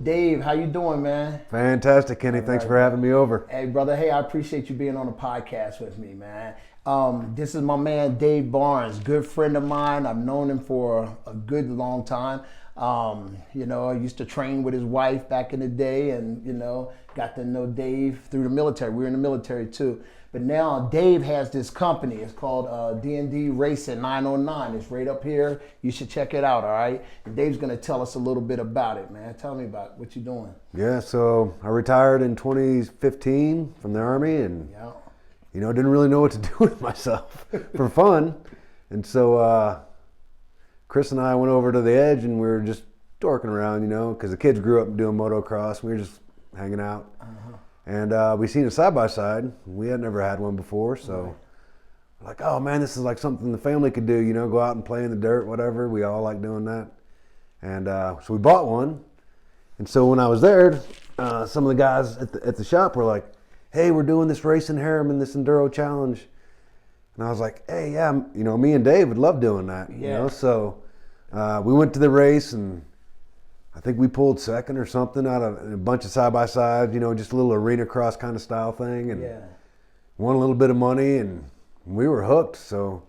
Dave. How you doing, man? Fantastic, Kenny. Thanks for having me over. Hey, brother. Hey, I appreciate you being on the podcast with me, man. This is my man, Dave Barnes, good friend of mine. I've known him for a good long time. I used to train with his wife back in the day and, got to know Dave through the military. We were in the military too. But now Dave has this company. It's called D&D Racing 909. It's right up here. You should check it out, all right? And Dave's going to tell us a little bit about it, man. Tell me about what you're doing. Yeah, so I retired in 2015 from the Army and, didn't really know what to do with myself for fun. And so Chris and I went over to the edge and we were just dorking around, because the kids grew up doing motocross. We were just hanging out. And we seen a side-by-side. We had never had one before, so we're like, oh man, this is like something the family could do, go out and play in the dirt, whatever. We all like doing that. And so we bought one. And so when I was there, some of the guys at the shop were like, hey, we're doing this race in Harriman, this Enduro Challenge. And I was like, hey, yeah, me and Dave would love doing that, So we went to the race and I think we pulled second or something out of a bunch of side-by-sides, just a little arena cross kind of style thing, and won a little bit of money, and we were hooked. So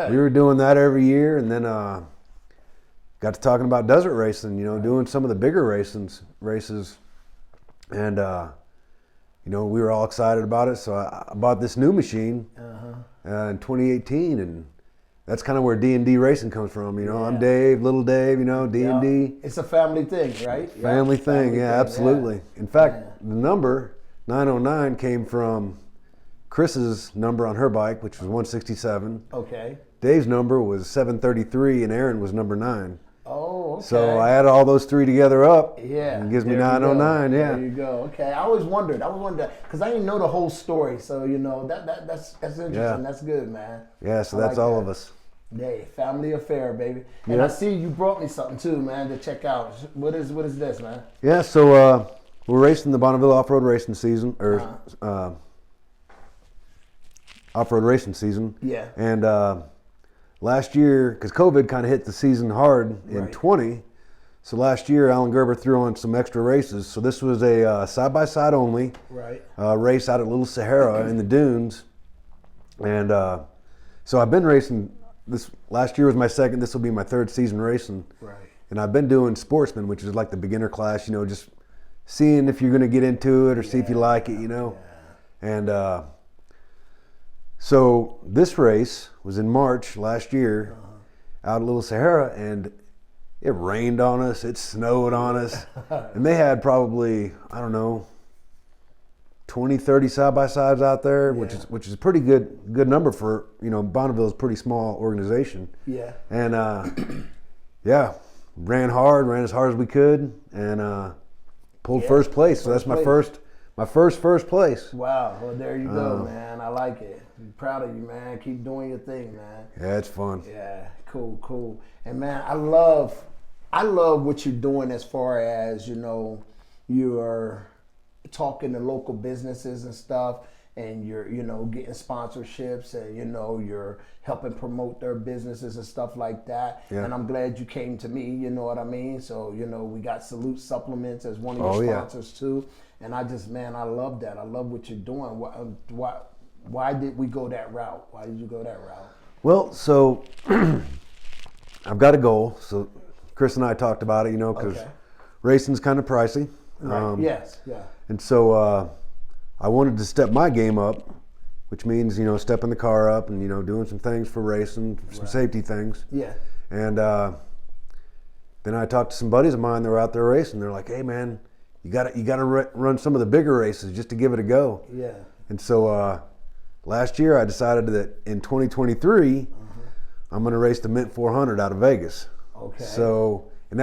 we were doing that every year, and then got to talking about desert racing, doing some of the bigger races, and we were all excited about it. So I bought this new machine in 2018, and that's kind of where D&D Racing comes from, I'm Dave, little Dave, D&D. It's a family thing, right? Family thing, absolutely. In fact, the number 909 came from Chris's number on her bike, which was 167. Okay. Dave's number was 733, and Aaron was number 9. Oh, okay. So I added all those three together up. Yeah. And it gives me 909, There you go. Okay. I always wondered, because I didn't know the whole story. So, that's interesting. Yeah. That's good, man. Yeah, so that's all of us. Hey, family affair, baby. And I see you brought me something too, man, to check out. What is this, man? Yeah, so we're racing the Bonneville off-road racing season, off-road racing season. Yeah. And last year, because COVID kind of hit the season hard in 20, so last year Alan Gerber threw on some extra races. So this was a side-by-side only race out at Little Sahara in the dunes. And so I've been racing. This last year was my second. This will be my third season racing. Right. And I've been doing Sportsman, which is like the beginner class, just seeing if you're going to get into it or see if you like it, Yeah. And so this race was in March last year out at Little Sahara, and it rained on us, it snowed on us, and they had probably, 20, 30 side-by-sides out there, which is a pretty good number for, Bonneville is a pretty small organization. Yeah. And ran as hard as we could, and pulled first place. So that's my first place. Wow. Well, there you go, man. I like it. I'm proud of you, man. Keep doing your thing, man. Yeah, it's fun. Yeah, cool. And man, I love what you're doing as far as, you're talking to local businesses and stuff, and you're, getting sponsorships, and, you're helping promote their businesses and stuff like that. Yeah. And I'm glad you came to me, you know what I mean? So, we got Salute Supplements as one of your sponsors too. And I love that. I love what you're doing. Why did we go that route? Why did you go that route? Well, so I've got a goal. So Chris and I talked about it, because racing's kind of pricey. Right. Yes. Yeah. And so I wanted to step my game up, which means, stepping the car up and, doing some things for racing, some safety things. Yeah. And then I talked to some buddies of mine that were out there racing. They're like, hey, man, you gotta run some of the bigger races just to give it a go. Yeah. And so last year I decided that in 2023, I'm going to race the Mint 400 out of Vegas. Okay. So, and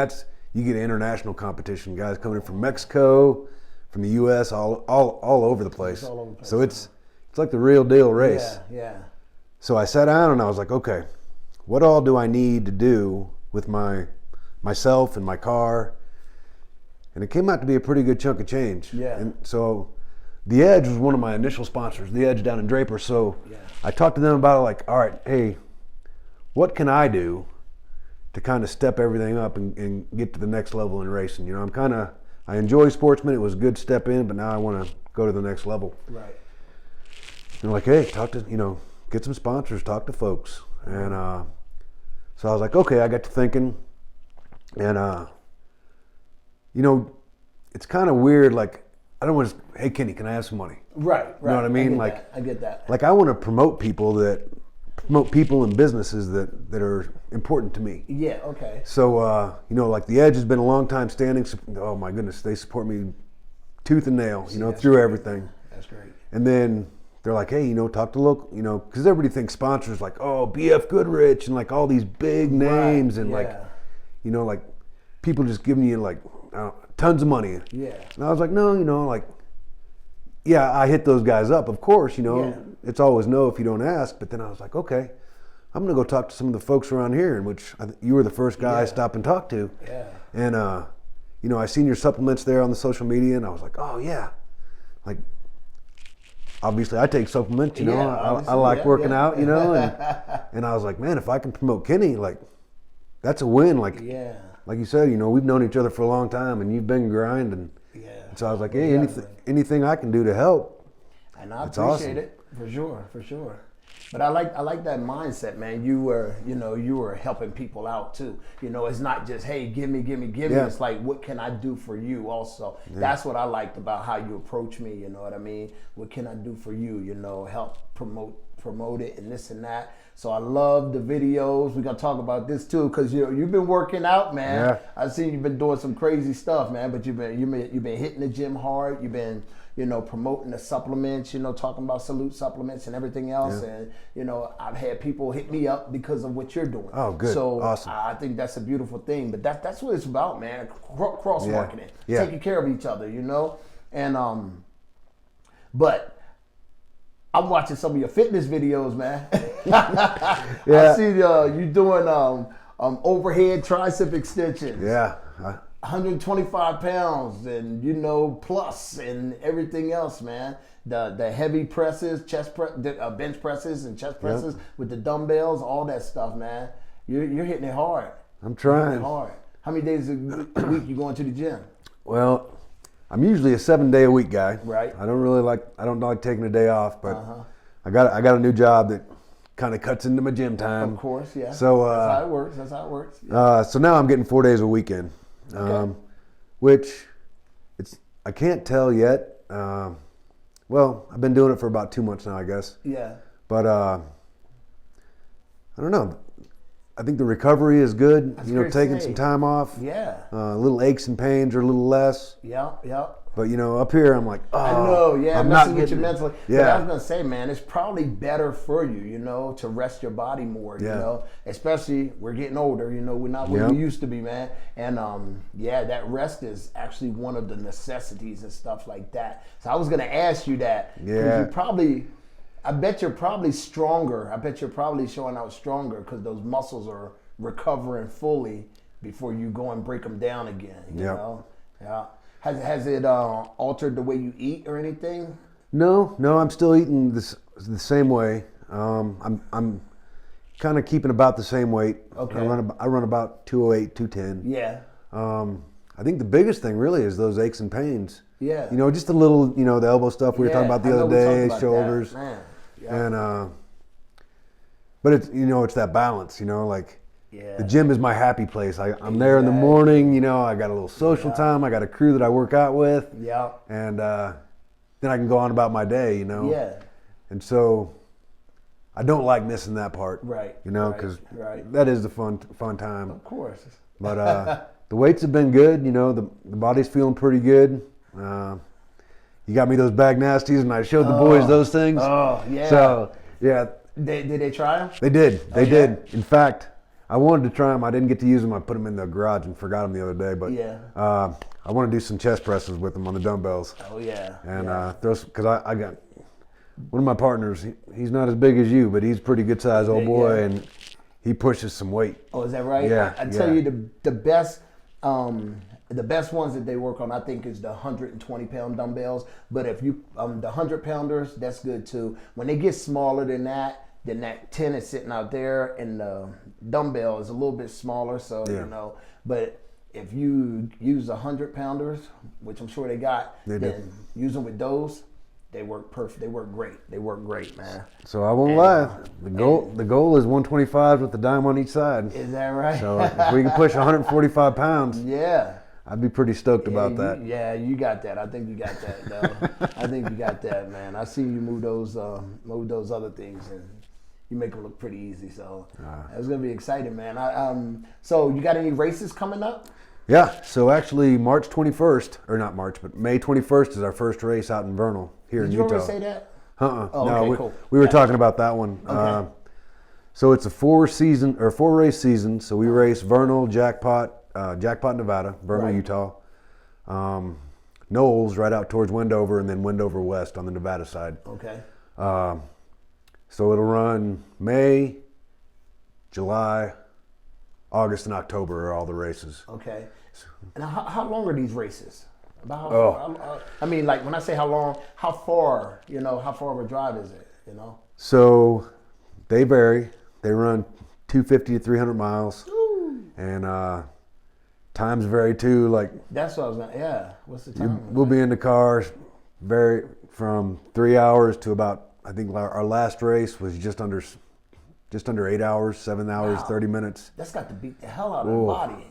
you get international competition, guys coming in from Mexico, from the U.S., all over the place. All over the place. So it's like the real deal race. Yeah. So I sat down and I was like, okay, what all do I need to do with myself and my car? And it came out to be a pretty good chunk of change. Yeah. And so The Edge was one of my initial sponsors, The Edge down in Draper. So I talked to them about it, like, all right, hey, what can I do to kind of step everything up and get to the next level in racing? I'm I enjoy sportsman. It was a good step in, but now I want to go to the next level. Right. They're like, hey, talk to, get some sponsors, talk to folks. And so I was like, okay, I got to thinking. And, it's kind of weird. Like, I don't want to, hey, Kenny, can I have some money? Right. You know what I mean? I get that. Like, I want to promote people and businesses that are important to me. Yeah, okay. So, like the Edge has been a long time standing. Oh my goodness, they support me tooth and nail, through great. everything. That's great. And then they're like, hey, talk to local, because everybody thinks sponsors like, oh, BF Goodrich and like all these big names and like people just giving you like tons of money. Yeah. And I was like, no, I hit those guys up, of course, It's always no if you don't ask. But then I was like, okay, I'm going to go talk to some of the folks around here, in which you were the first guy I stopped and talked to. Yeah. And, I seen your supplements there on the social media, and I was like, oh, yeah. Like, obviously, I take supplements, I like working out, and I was like, man, if I can promote Kenny, like, that's a win. Like, like you said, we've known each other for a long time, and you've been grinding. Yeah. And so I was like, hey, anything I can do to help. And I appreciate it, for sure. But I like that mindset, man. You were helping people out too. It's not just, hey, give me. Yeah. It's like, what can I do for you also? Yeah. That's what I liked about how you approach me, you know what I mean? What can I do for you, help promote it and this and that. So I love the videos. We're gonna talk about this too, because you've been working out, man. Yeah. I've seen you've been doing some crazy stuff, man. But you've been hitting the gym hard. You've been promoting the supplements, talking about Salute supplements and everything else. Yeah. And I've had people hit me up because of what you're doing. Oh, good. So Awesome. I think that's a beautiful thing. But that's what it's about, man. Cross marketing, Yeah. taking care of each other, And but I'm watching some of your fitness videos, man. Yeah. I see you doing overhead tricep extensions. Yeah. 125 pounds and plus and everything else, man. The heavy presses, bench presses and chest presses with the dumbbells, all that stuff, man. You're hitting it hard. I'm trying. Hitting it hard. How many days a week you going to the gym? Well, I'm usually a 7-day-a-week guy. Right. I don't like taking a day off, but I got a new job that kind of cuts into my gym time. Of course, yeah. So that's how it works. Yeah. So now I'm getting 4 days a weekend, which I can't tell yet. Well, I've been doing it for about 2 months now, I guess. Yeah. But I don't know. I think the recovery is good. Taking some time off. Yeah. Little aches and pains are a little less. Yeah. But up here I'm like, oh, I know, yeah, I'm messing not with your mentally. Yeah. But I was gonna say, man, it's probably better for you, to rest your body more, Especially we're getting older, we're not where we used to be, man. And that rest is actually one of the necessities and stuff like that. So I was gonna ask you that. Yeah. I bet you're probably stronger. I bet you're probably showing out stronger because those muscles are recovering fully before you go and break them down again. You know? Yeah. Has it altered the way you eat or anything? No, I'm still eating the same way. I'm kind of keeping about the same weight. Okay. I run about 208, 210. Yeah. I think the biggest thing really is those aches and pains. Yeah. Just a little, the elbow stuff we were talking about the other day, shoulders. Man. Yeah. And but it's it's that balance, the gym is my happy place. I'm there in the morning, I got a little social time, I got a crew that I work out with. Yeah. And then I can go on about my day, Yeah. And so I don't like missing that part. Right. Because that is the fun time. Of course. But the weights have been good, the body's feeling pretty good. You got me those bag nasties, and I showed the boys those things. Oh, yeah. So, yeah. Did they try them? They did. They did. In fact, I wanted to try them. I didn't get to use them. I put them in the garage and forgot them the other day. But I want to do some chest presses with them on the dumbbells. Oh, yeah. And because I got one of my partners, he's not as big as you, but he's a pretty good size old boy, and he pushes some weight. Oh, is that right? Yeah. I tell you, the best ones that they work on, I think, is the 120-pound dumbbells. But if you the 100-pounders, that's good too. When they get smaller than that, then that 10 is sitting out there, and the dumbbell is a little bit smaller. So But if you use 100-pounders, which I'm sure they got, then use them with those. They work perfect. They work great. They work great, man. So I won't lie. The goal is 125 with the dime on each side. Is that right? So if we can push 145 pounds, yeah, I'd be pretty stoked about that. Yeah, you got that. I think you got that, though. I think you got that, man. I see you move those other things, and you make them look pretty easy. So it's gonna be exciting, man. So you got any races coming up? Yeah. So actually, March 21st, or not March, but May 21st is our first race out in Vernal here in Utah. Did you already say that? Oh, no, okay, cool. We were talking about that one. Okay. So it's a 4-race season. So we race Vernal, Jackpot, Nevada, Vernal, Utah, Knowles right out towards Wendover, and then Wendover West on the Nevada side. Okay. So it'll run May, July, August, and October are all the races. Okay. And how long are these races? About how far? I mean, like when I say how long, how far? How far of a drive is it? So they vary. They run 250 to 300 miles, and times vary too. Like that's what I was gonna. Yeah. What's the time? We'll be in the car, vary from 3 hours to about. I think our last race was just under 8 hours, 7 hours, 30 minutes. That's got to beat the hell out of the body.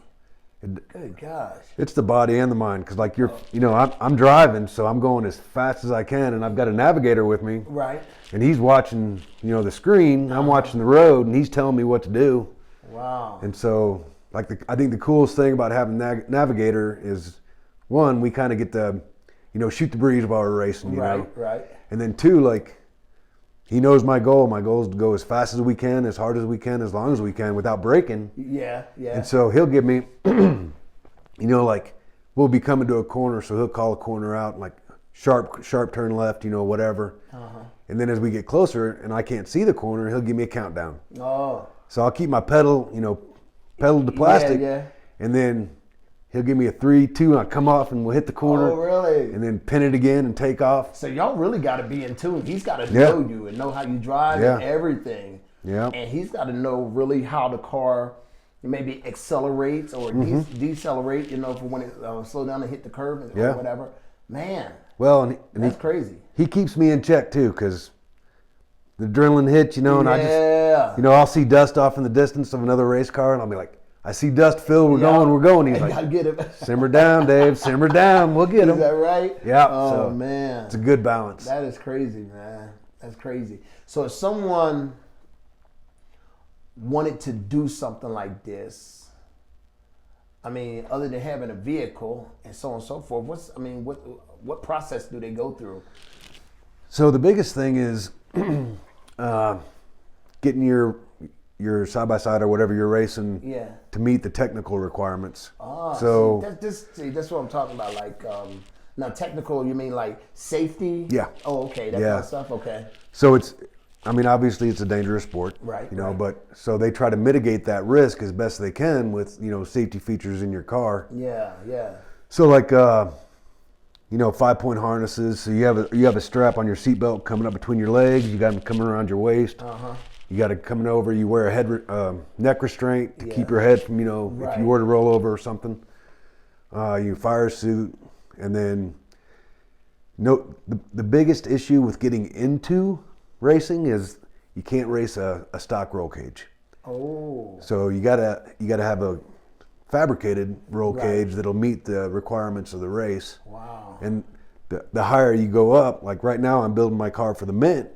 Good gosh. It's the body and the mind, because like I'm driving, so I'm going as fast as I can, and I've got a navigator with me. Right. And he's watching, the screen. I'm watching the road, and he's telling me what to do. Wow. And so, I think the coolest thing about having navigator is, one, we kind of get to, shoot the breeze while we're racing. Right. And then two, he knows my goal. My goal is to go as fast as we can, as hard as we can, as long as we can, without breaking. Yeah. And so he'll give me, we'll be coming to a corner, so he'll call a corner out, sharp turn left, whatever. And then as we get closer and I can't see the corner, he'll give me a countdown. Oh. So I'll keep my pedal to plastic. Yeah. And then he'll give me a 3, 2, and I'll come off and we'll hit the corner. Oh, really? And then pin it again and take off. So y'all really got to be in tune. He's got to know you and know how you drive and everything. Yeah. And he's got to know really how the car maybe accelerates or decelerate, for when it slow down and hit the curve or whatever. Man. Well, and that's crazy. He keeps me in check too, because the adrenaline hits, and I just, I'll see dust off in the distance of another race car, and I'll be like, I see dust, Phil, we're going. He's like, gotta get him. Simmer down, Dave, simmer down, we'll get him. Is that right? Yeah. Oh, man. It's a good balance. That is crazy, man. That's crazy. So if someone wanted to do something like this, I mean, other than having a vehicle and so on and so forth, what process do they go through? So the biggest thing is getting your side-by-side or whatever you're racing to meet the technical requirements. So that's what I'm talking about. Now technical, you mean like safety? Yeah. Oh, okay. That kind of stuff. Okay. So obviously it's a dangerous sport. Right. But so they try to mitigate that risk as best they can with, safety features in your car. Yeah. So 5-point harnesses. So you have a strap on your seatbelt coming up between your legs. You got them coming around your waist. You got it coming over. You wear a neck restraint to keep your head from, if you were to roll over or something. You fire suit, and then the biggest issue with getting into racing is you can't race a stock roll cage. Oh. So you gotta have a fabricated roll cage that'll meet the requirements of the race. Wow. And the higher you go up, like right now I'm building my car for the Mint,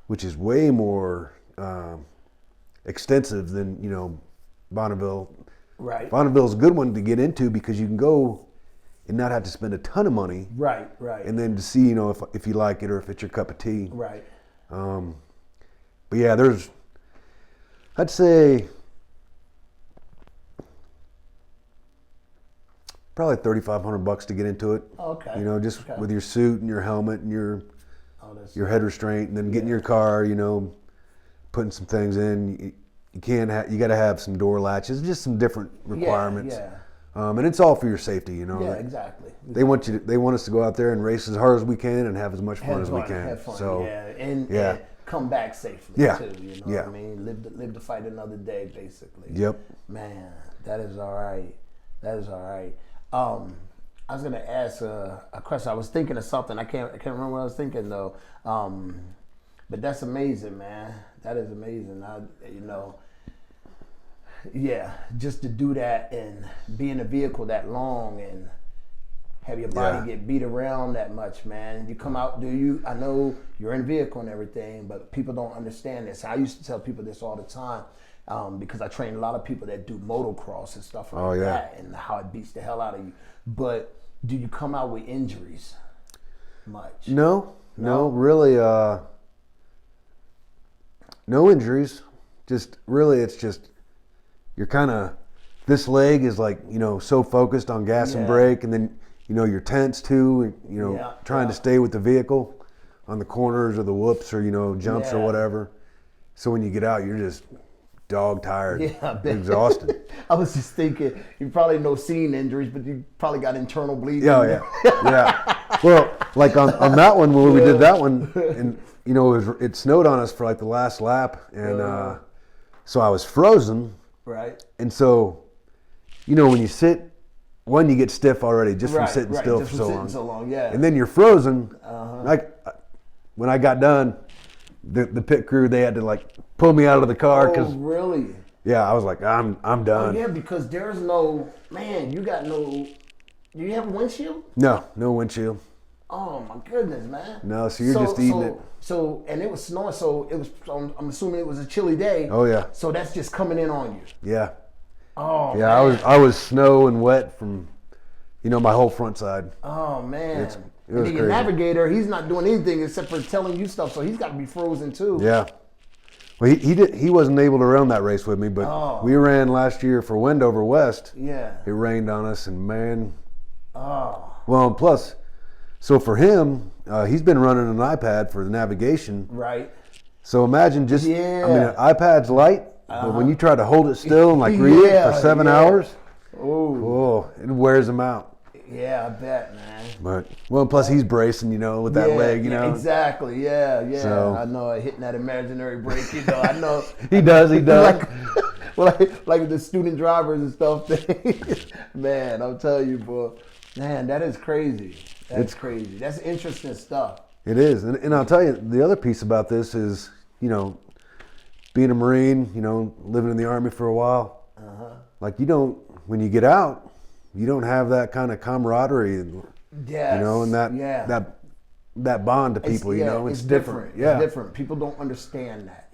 which is way more extensive than Bonneville. Right. Bonneville's a good one to get into because you can go and not have to spend a ton of money. Right. And then to see if you like it or if it's your cup of tea. Right. But yeah, I'd say probably $3,500 to get into it. Okay. With your suit and your helmet and your head restraint, and then getting your car, putting some things in. You got to have some door latches, just some different requirements. Yeah. And it's all for your safety, Yeah, exactly. They want us to go out there and race as hard as we can and have as much fun as we can. Have fun, so, and come back safely too. You know what I mean? Live to fight another day, basically. Yep. Man, that is all right. That is all right. I was gonna ask a question. I was thinking of something. I can't remember what I was thinking though. But that's amazing, man. That is amazing. Yeah, just to do that and be in a vehicle that long and have your body get beat around that much, man. You come out, I know you're in a vehicle and everything, but people don't understand this. I used to tell people this all the time because I train a lot of people that do motocross and stuff like that and how it beats the hell out of you. But do you come out with injuries much? No, really, no injuries. Just really, it's just, you're kind of, this leg is like, so focused on gas and brake, and then, you're tense too, trying to stay with the vehicle on the corners or the whoops or, jumps or whatever. So when you get out, you're just dog tired, exhausted. I was just thinking, you probably no seeing injuries, but you probably got internal bleeding. Yeah. Well, like on that one, when we did that one, and, it snowed on us for like the last lap, and so I was frozen. Right. And so, when you sit, one, you get stiff already just from sitting still for so long. Yeah. And then you're frozen. Like when I got done, the pit crew, they had to like pull me out of the car because. Oh, really? Yeah, I was like, I'm done. Oh, yeah, because there's no, man. You got no. Do you have a windshield? No windshield. Oh my goodness, man. No, so you're just eating it. So and it was snowing. So it was. I'm assuming it was a chilly day. Oh yeah. So that's just coming in on you. Yeah. Oh. Yeah, man. I was snow and wet from, my whole front side. Oh man. It and was the crazy. navigator, he's not doing anything except for telling you stuff. So he's got to be frozen too. Yeah. Well, he wasn't able to run that race with me, but we ran last year for Wendover West. Yeah. It rained on us, and man. Oh. Well, and plus, so for him, he's been running an iPad for the navigation. Right. So imagine just, an iPad's light, but when you try to hold it still and like read it for 7 hours, it wears him out. Yeah, I bet, man. But and plus he's bracing, with that leg, Exactly, yeah. So, I know, hitting that imaginary brake, I know. he does. like the student drivers and stuff. Man, I'll tell you, boy. Man, that is crazy. That's crazy. That's interesting stuff. It is, and I'll tell you, the other piece about this is, being a Marine, living in the Army for a while. Like when you get out, you don't have that kind of camaraderie, and that bond to people. It's different. Yeah, it's different. People don't understand that.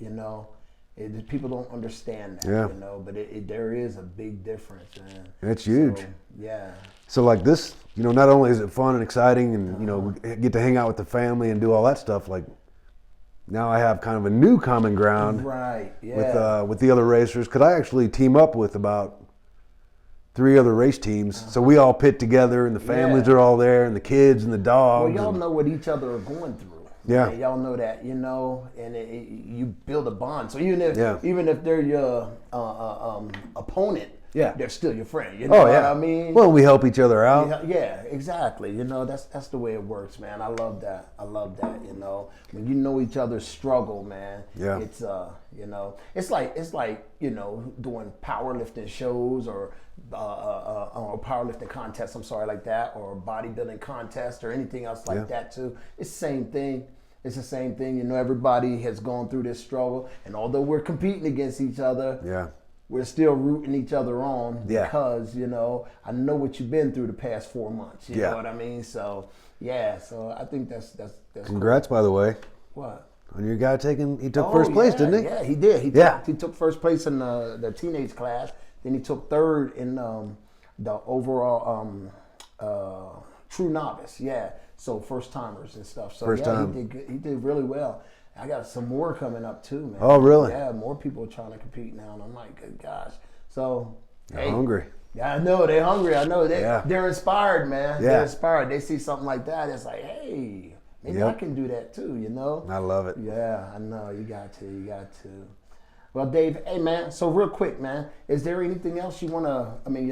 People don't understand that. Yeah. But there is a big difference, man. It's huge. So, yeah. So like this, not only is it fun and exciting, and we get to hang out with the family and do all that stuff. Like now, I have kind of a new common ground, right? Yeah. With the other racers, because I actually team up with about 3 other race teams. So we all pit together, and the families are all there, and the kids and the dogs. Well, y'all know what each other are going through. Yeah. And y'all know that, and you build a bond. So even if they're your opponent, they're still your friend. You know what I mean? Well, we help each other out. Yeah, exactly. That's the way it works, man. I love that. When you know each other's struggle, man. Yeah. It's it's like doing powerlifting shows or powerlifting contests. I'm sorry, like that, or bodybuilding contest or anything else like that too. It's the same thing. It's the same thing. Everybody has gone through this struggle, and although we're competing against each other, we're still rooting each other on because, I know what you've been through the past 4 months. You know what I mean? So, so I think that's Congrats, cool. by the way. What? On your guy he took first place, didn't he? Yeah, he did. He took first place in the teenage class. Then he took third in the overall true novice. Yeah, so first timers and stuff. So first time. He did really well. I got some more coming up too, man. Oh, really? Yeah, more people are trying to compete now, and I'm like, good gosh. So they're hungry. Yeah, I know they're hungry. I know they're inspired, man. Yeah. They're inspired. They see something like that. It's like, hey, maybe I can do that too. I love it. Yeah, I know. You got to. Well, Dave, hey man. So real quick, man, is there anything else you wanna? I mean,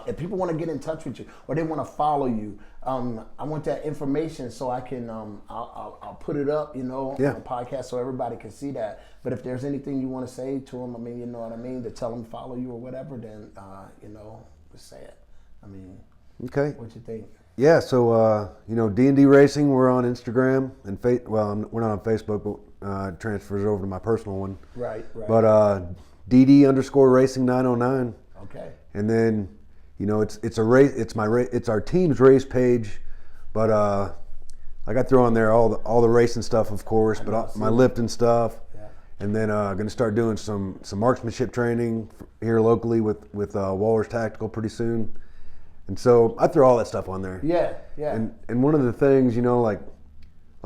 if people want to get in touch with you or they want to follow you, I want that information so I can I'll put it up, on the podcast so everybody can see that. But if there's anything you want to say to them, I mean, you know what I mean, to tell them to follow you or whatever, then just say it. I mean, okay. What you think? Yeah, so D&D Racing, we're on Instagram and we're not on Facebook, but it transfers over to my personal one. Right. But DD_Racing909. Okay. And then, it's a race. It's our team's race page, but I throw on there all the racing stuff, of course, but my lifting stuff. Yeah. And then going to start doing some marksmanship training here locally with Waller's Tactical pretty soon. And so I throw all that stuff on there. Yeah. And one of the things, like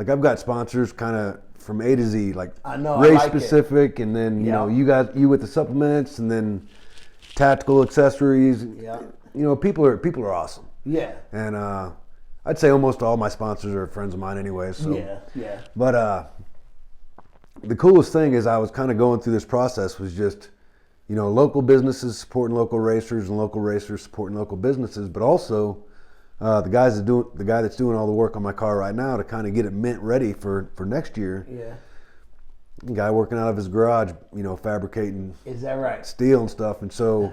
I've got sponsors kind of from A to Z, like I know, race specific, and then you with the supplements, and then tactical accessories. Yeah. People are awesome. Yeah. And I'd say almost all my sponsors are friends of mine anyway. So yeah. But the coolest thing is I was kind of going through this process was just, local businesses supporting local racers and local racers supporting local businesses, but also the guy that's doing all the work on my car right now to kind of get it mint ready for next year. Yeah. The guy working out of his garage, fabricating. Is that right? Steel and stuff. And so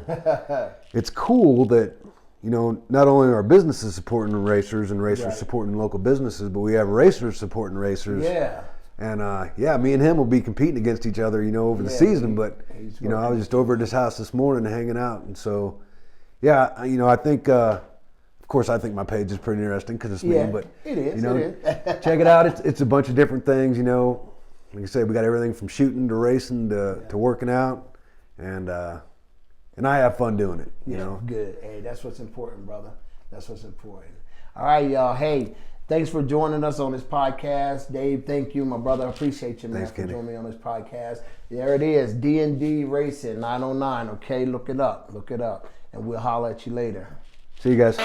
it's cool that, not only are businesses supporting racers and racers supporting local businesses, but we have racers supporting racers. Yeah. And me and him will be competing against each other, over the season. But I was just over at his house this morning hanging out, and so I think, of course, I think my page is pretty interesting because it's me. But it is. Check it out. It's a bunch of different things. Like I say, we got everything from shooting to racing to working out, and I have fun doing it. You know. Good. Hey, that's what's important, brother. That's what's important. All right, y'all. Hey. Thanks for joining us on this podcast. Dave, thank you, my brother. I appreciate you, man, Thanks, for Kenny. joining me on this podcast. There it is, D&D Racing 909, okay? Look it up, and we'll holler at you later. See you guys.